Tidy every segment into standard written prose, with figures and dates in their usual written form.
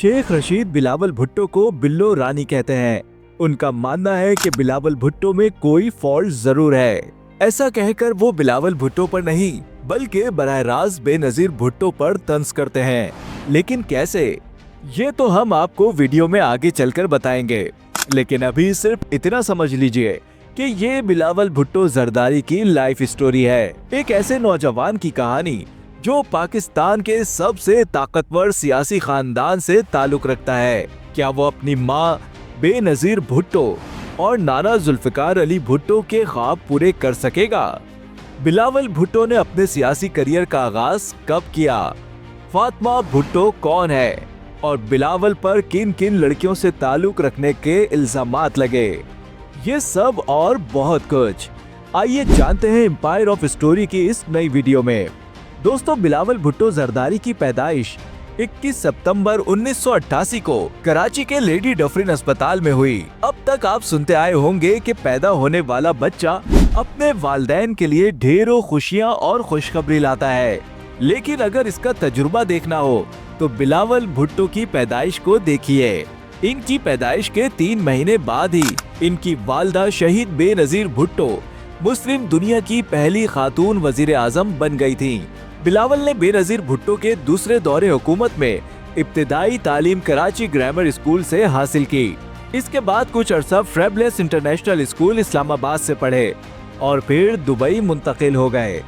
शेख रशीद बिलावल भुट्टो को बिल्लो रानी कहते हैं। उनका मानना है कि बिलावल भुट्टो में कोई फॉल्ट जरूर है। ऐसा कहकर वो बिलावल भुट्टो पर नहीं बल्कि बराह रास्त बेनजीर भुट्टो पर तंज करते हैं। लेकिन कैसे, ये तो हम आपको वीडियो में आगे चलकर बताएंगे। लेकिन अभी सिर्फ इतना समझ लीजिए कि ये बिलावल भुट्टो जरदारी की लाइफ स्टोरी है। एक ऐसे नौजवान की कहानी जो पाकिस्तान के सबसे ताकतवर सियासी खानदान से ताल्लुक रखता है। क्या वो अपनी माँ बेनजीर भुट्टो और नाना जुल्फिकार अली भुट्टो के ख्वाब पूरे कर सकेगा? बिलावल भुट्टो ने अपने सियासी करियर का आगाज कब किया? फातिमा भुट्टो कौन है और बिलावल पर किन किन लड़कियों से ताल्लुक रखने के इल्जामात लगे? ये सब और बहुत कुछ आइए जानते हैं एम्पायर ऑफ स्टोरी की इस नई वीडियो में। दोस्तों, बिलावल भुट्टो जरदारी की पैदाइश 21 सितंबर 1988 को कराची के लेडी डफरिन अस्पताल में हुई। अब तक आप सुनते आए होंगे कि पैदा होने वाला बच्चा अपने वालिदैन के लिए ढेरों खुशियां और खुशखबरी लाता है। लेकिन अगर इसका तजुर्बा देखना हो तो बिलावल भुट्टो की पैदाइश को देखिए। इनकी पैदाइश के 3 महीने बाद ही इनकी वालदा शहीद बेनजीर भुट्टो मुस्लिम दुनिया की पहली खातून वजीर आजम बन गई थी। बिलावल ने बेनजीर भुट्टो के दूसरे दौरे हुकूमत में इब्तिदाई तालीम कराची ग्रामर स्कूल से हासिल की। इसके बाद कुछ अरसा फ्रेबलेस इंटरनेशनल स्कूल इस्लामाबाद से पढ़े और फिर दुबई मुंतकिल हो गए।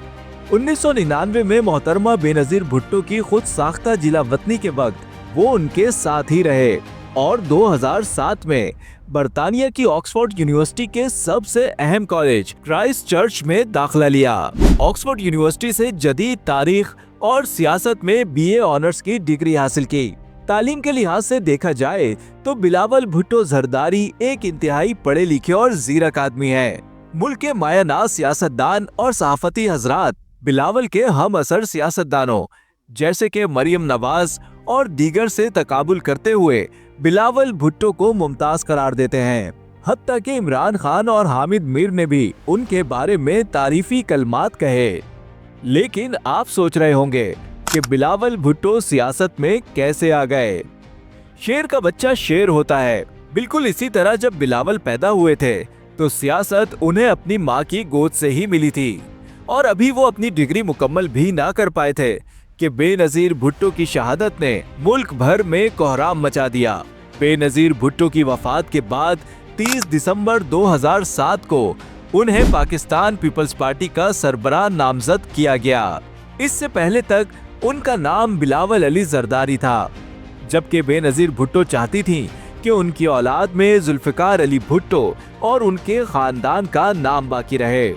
1999 में मोहतरमा बेनजीर भुट्टो की खुद साख्ता जिला वतनी के वक्त वो उनके साथ ही रहे और 2007 में बरतानिया की ऑक्सफोर्ड यूनिवर्सिटी के सबसे अहम कॉलेज क्राइस्ट चर्च में दाखिला लिया। ऑक्सफोर्ड यूनिवर्सिटी से जदीद तारीख और सियासत में बीए ऑनर्स की डिग्री हासिल की। तालीम के लिहाज से देखा जाए तो बिलावल भुट्टो जरदारी एक इंतहाई पढ़े लिखे और जीरक आदमी है। मुल्क के मायानाज सियासतदान और सहाफती हजरात बिलावल के हम असर सियासतदानों जैसे कि मरियम नवाज और दीगर से तकाबुल करते हुए बिलावल भुट्टो को मुमताज करार देते हैं। हत्ता कि इमरान खान और हामिद मीर ने भी उनके बारे में तारीफी कलमात कहे। लेकिन आप सोच रहे होंगे कि बिलावल भुट्टो सियासत में कैसे आ गए? शेर का बच्चा शेर होता है। बिल्कुल इसी तरह जब बिलावल पैदा हुए थे तो सियासत उन्हें अपनी माँ की गोद से ही मिली थी और अभी वो अपनी डिग्री मुकम्मल भी ना कर पाए थे कि बेनजीर भुट्टो की शहादत ने मुल्क भर में कोहराम मचा दिया। बेनजीर भुट्टो की वफात के बाद 30 दिसंबर 2007 को उन्हें पाकिस्तान पीपल्स पार्टी का सरबराह नामजद किया गया। इससे पहले तक उनका नाम बिलावल अली जरदारी था, जबकि बेनजीर भुट्टो चाहती थीं कि उनकी औलाद में जुल्फिकार अली भुट्टो और उनके खानदान का नाम बाकी रहे।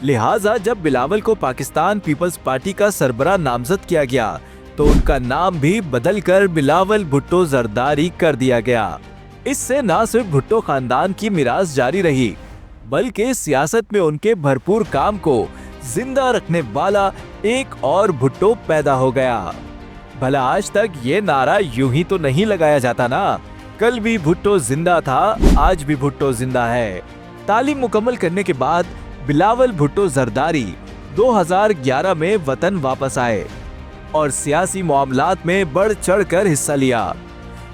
लिहाजा जब बिलावल को पाकिस्तान पीपल्स पार्टी का सरबराह नामजद किया गया तो उनका नाम भी बदलकर बिलावल भुट्टो जरदारी कर दिया गया। इससे न सिर्फ भुट्टो खानदान की मिरास जारी रही बल्कि सियासत में उनके भरपूर काम को जिंदा रखने वाला एक और भुट्टो पैदा हो गया। भला आज तक ये नारा यूं ही तो नहीं लगाया जाता ना, कल भी भुट्टो जिंदा था, आज भी भुट्टो जिंदा है। तालीम मुकम्मल करने के बाद बिलावल भुट्टो जरदारी 2011 में वतन वापस आए और सियासी मामलात में बढ़ चढ़ कर हिस्सा लिया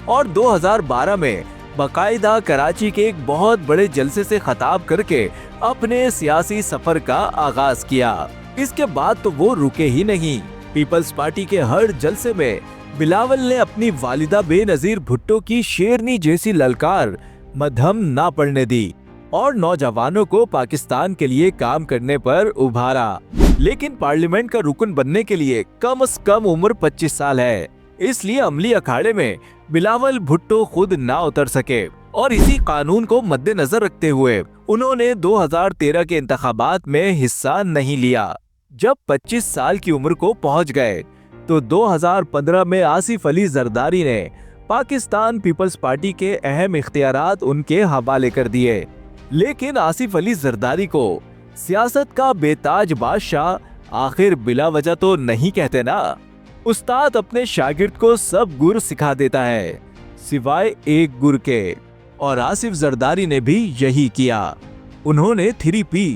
और 2012 में बाकायदा कराची के एक बहुत बड़े जलसे से खिताब करके अपने सियासी सफर का आगाज किया। इसके बाद तो वो रुके ही नहीं। पीपल्स पार्टी के हर जलसे में बिलावल ने अपनी वालिदा बेनजीर भुट्टो की शेरनी जैसी ललकार मध्यम ना पड़ने दी और नौजवानों को पाकिस्तान के लिए काम करने पर उभारा। लेकिन पार्लियामेंट का रुकन बनने के लिए कम से कम उम्र 25 साल है, इसलिए अमली अखाड़े में बिलावल भुट्टो खुद ना उतर सके और इसी कानून को मद्देनजर रखते हुए उन्होंने 2013 के इंतखाबात में हिस्सा नहीं लिया। जब 25 साल की उम्र को पहुंच गए तो 2015 में आसिफ अली जरदारी ने पाकिस्तान पीपल्स पार्टी के अहम इख्तियारात उनके हवाले कर दिए। लेकिन आसिफ अली जरदारी को सियासत का बेताज बादशाह आखिर बिला वजह तो नहीं कहते ना। उस्ताद अपने शागिर्द को सब गुर सिखा देता है सिवाय एक गुर के, और आसिफ जरदारी ने भी यही किया। उन्होंने 3P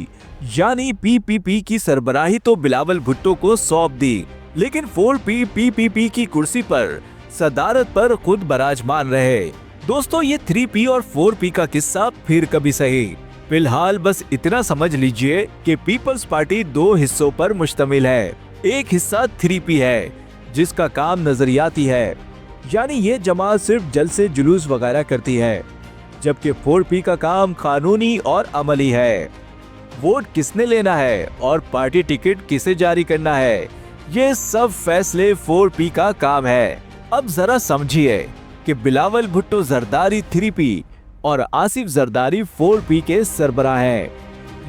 यानी PPP की सरबराही तो बिलावल भुट्टो को सौंप दी, लेकिन 4P PPP की कुर्सी पर सदारत पर खुद बराजमान रहे। दोस्तों, ये 3P और 4P का किस्सा फिर कभी सही। फिलहाल बस इतना समझ लीजिए कि पीपल्स पार्टी 2 हिस्सों पर मुश्तमिल है। एक हिस्सा 3P है जिसका काम नजरियाती है, यानी ये जमात सिर्फ जलसे जुलूस वगैरह करती है, जबकि 4P का काम कानूनी और अमली है। वोट किसने लेना है और पार्टी टिकट किसे जारी करना है, ये सब फैसले 4P का काम है। अब जरा समझिए कि बिलावल भुट्टो जरदारी 3P और आसिफ जरदारी 4P के सरबराह हैं,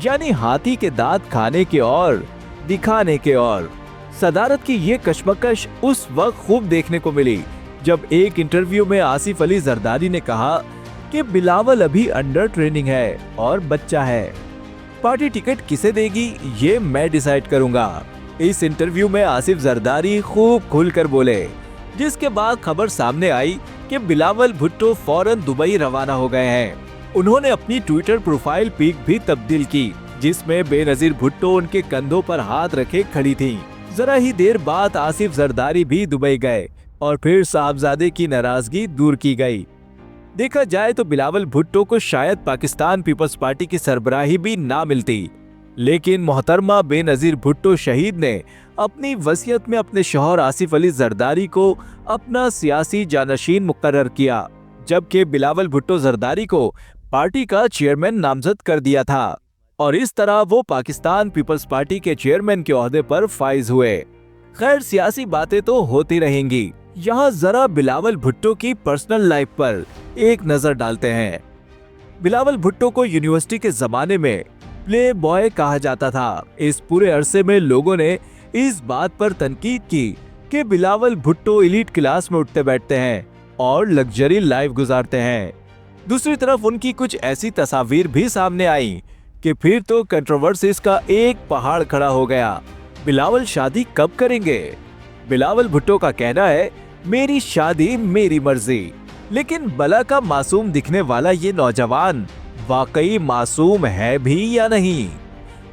यानी हाथी के दांत खाने के और दिखाने के और। सदारत की ये कशमकश उस वक्त खूब देखने को मिली जब एक इंटरव्यू में आसिफ अली जरदारी ने कहा कि बिलावल अभी अंडर ट्रेनिंग है और बच्चा है, पार्टी टिकट किसे देगी ये मैं डिसाइड करूंगा। इस इंटरव्यू में आसिफ जरदारी खूब खुलकर बोले, जिसके बाद खबर सामने आई कि बिलावल भुट्टो फौरन दुबई रवाना हो गए हैं। उन्होंने अपनी ट्विटर प्रोफाइल पिक भी तब्दील की, जिसमें बेनजीर भुट्टो उनके कंधों पर हाथ रखे खड़ी थीं। जरा ही देर बाद आसिफ जरदारी भी दुबई गए और फिर साहबजादे की नाराजगी दूर की गई। देखा जाए तो बिलावल भुट्टो को शायद पाकिस्तान पीपल्स पार्टी की सरबराही भी ना मिलती, लेकिन मोहतरमा बेनजीर भुट्टो शहीद ने अपनी वसीयत में अपने शौहर आसिफ अली जरदारी को अपना सियासी जानशीन मुकर्रर किया, जबकि बिलावल भुट्टो जरदारी को पार्टी का चेयरमैन नामजद कर दिया था और इस तरह वो पाकिस्तान पीपल्स पार्टी के चेयरमैन के ओहदे पर फाइज हुए। खैर, सियासी बातें तो होती रहेंगी। यहाँ जरा बिलावल भुट्टो की पर्सनल लाइफ पर एक नजर डालते हैं। बिलावल भुट्टो को यूनिवर्सिटी के जमाने में प्ले बॉय कहा जाता था। इस पूरे अरसे में लोगों ने इस बात पर तनकीद की कि बिलावल भुट्टो एलीट क्लास में उठते बैठते हैं और लग्जरी लाइफ गुजारते हैं। दूसरी तरफ उनकी कुछ ऐसी तस्वीर भी सामने आई कि फिर तो कंट्रोवर्सीज का एक पहाड़ खड़ा हो गया। बिलावल शादी कब करेंगे? बिलावल भुट्टो का कहना है, मेरी शादी मेरी मर्जी। लेकिन बला का मासूम दिखने वाला ये नौजवान वाकई मासूम है भी या नहीं,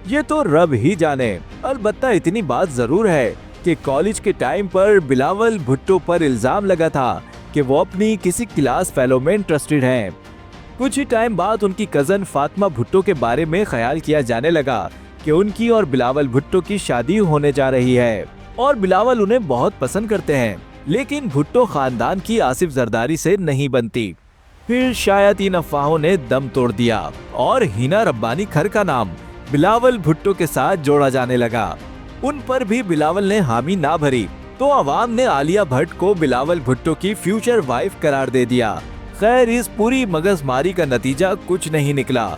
ये तो रब ही जाने। अलबत्ता इतनी बात जरूर है कि कॉलेज के टाइम पर बिलावल भुट्टो पर इल्जाम लगा था कि वो अपनी किसी क्लास फेलो में इंटरेस्टेड हैं। कुछ ही टाइम बाद उनकी कजन फातिमा भुट्टो के बारे में ख्याल किया जाने लगा कि उनकी और बिलावल भुट्टो की शादी होने जा रही है और बिलावल उन्हें बहुत पसंद करते हैं, लेकिन भुट्टो खानदान की आसिफ जरदारी से नहीं बनती। फिर शायद इन अफवाहों ने दम तोड़ दिया और हिना रब्बानी खर का नाम बिलावल भुट्टो के साथ जोड़ा जाने लगा। उन पर भी बिलावल ने हामी ना भरी तो अवाम ने आलिया भट्ट को बिलावल भुट्टो की फ्यूचर वाइफ करार दे दिया। खैर, इस पूरी मगजमारी का नतीजा कुछ नहीं निकला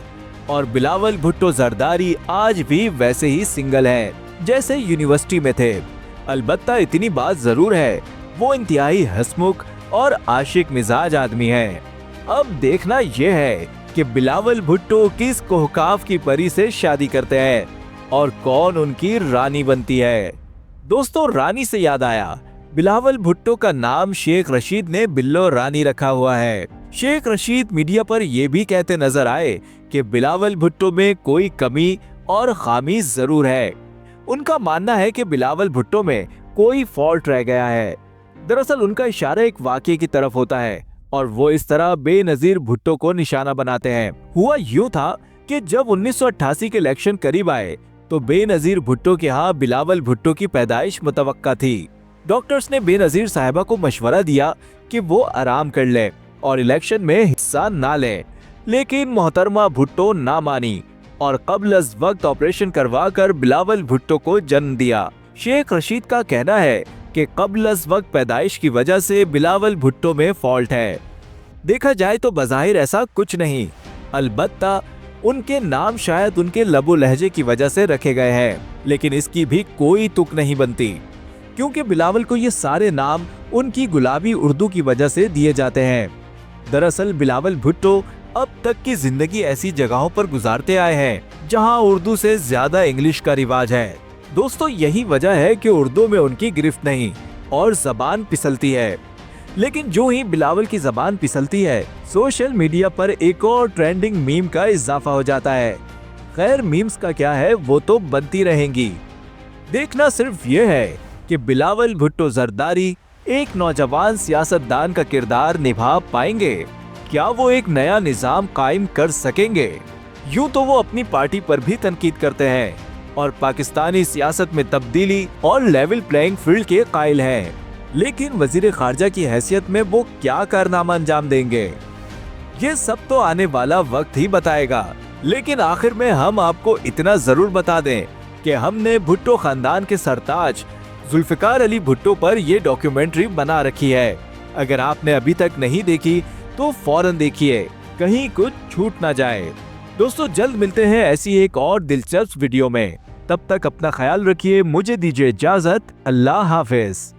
और बिलावल भुट्टो जरदारी आज भी वैसे ही सिंगल हैं जैसे यूनिवर्सिटी में थे। अलबत्ता इतनी बात जरूर है, वो इंतहाई हंसमुख और आशिक मिजाज आदमी है। अब देखना यह है कि बिलावल भुट्टो किस कोहकाफ की परी से शादी करते हैं और कौन उनकी रानी बनती है। दोस्तों, रानी से याद आया, बिलावल भुट्टो का नाम शेख रशीद ने बिल्लो रानी रखा हुआ है। शेख रशीद मीडिया पर ये भी कहते नजर आए कि बिलावल भुट्टो में कोई कमी और खामी जरूर है। उनका मानना है कि बिलावल भुट्टो में कोई फॉल्ट रह गया है। दरअसल उनका इशारा एक वाकये की तरफ होता है और वो इस तरह बेनजीर भुट्टो को निशाना बनाते हैं। हुआ यूं था कि जब 1988 के इलेक्शन करीब आए तो बेनजीर भुट्टो के यहाँ बिलावल भुट्टो की पैदाइश मुतवक्का थी। डॉक्टर्स ने बेनजीर साहिबा को मशवरा दिया कि वो आराम कर ले और इलेक्शन में हिस्सा ना ले, लेकिन मोहतरमा भुट्टो ना मानी और कब्ल अज़ वक्त ऑपरेशन करवा कर बिलावल भुट्टो को जन्म दिया। शेख रशीद का कहना है कि कब्ल अज़ वक्त पैदाइश की वजह से बिलावल भुट्टो में फॉल्ट है। देखा जाए तो बज़ाहिर ऐसा कुछ नहीं, अलबत्ता उनके नाम शायद उनके लबो लहजे की वजह से रखे गए हैं, लेकिन इसकी भी कोई तुक नहीं बनती क्योंकि बिलावल को ये सारे नाम उनकी गुलाबी उर्दू की वजह से दिए जाते हैं। दरअसल बिलावल भुट्टो अब तक की जिंदगी ऐसी जगहों पर गुजारते आए हैं जहां उर्दू से ज्यादा इंग्लिश का रिवाज है। दोस्तों, यही वजह है कि उर्दू में उनकी गिरफ्त नहीं और जबान फिसलती है। लेकिन जो ही बिलावल की जबान फिसलती है, सोशल मीडिया पर एक और ट्रेंडिंग मीम का इजाफा हो जाता है। खैर, मीम्स का क्या है, वो तो बनती रहेंगी। देखना सिर्फ ये है कि बिलावल भुट्टो जरदारी एक नौजवान सियासतदान का किरदार निभा पाएंगे? क्या वो एक नया निजाम कायम कर सकेंगे? यूं तो वो अपनी पार्टी पर भी तनकीद करते हैं और पाकिस्तानी सियासत में तब्दीली और लेवल प्लेइंग फील्ड के कायल हैं। लेकिन वजीर खारजा की हैसियत में वो क्या कारनामा अंजाम देंगे, ये सब तो आने वाला वक्त ही बताएगा। लेकिन आखिर में हम आपको इतना जरूर बता दें कि हमने भुट्टो खानदान के सरताज जुल्फिकार अली भुट्टो पर ये डॉक्यूमेंट्री बना रखी है। अगर आपने अभी तक नहीं देखी तो फौरन देखिए, कहीं कुछ छूट ना जाए। दोस्तों, जल्द मिलते हैं ऐसी एक और दिलचस्प वीडियो में। तब तक अपना ख्याल रखिए, मुझे दीजिए इजाजत। अल्लाह हाफिज।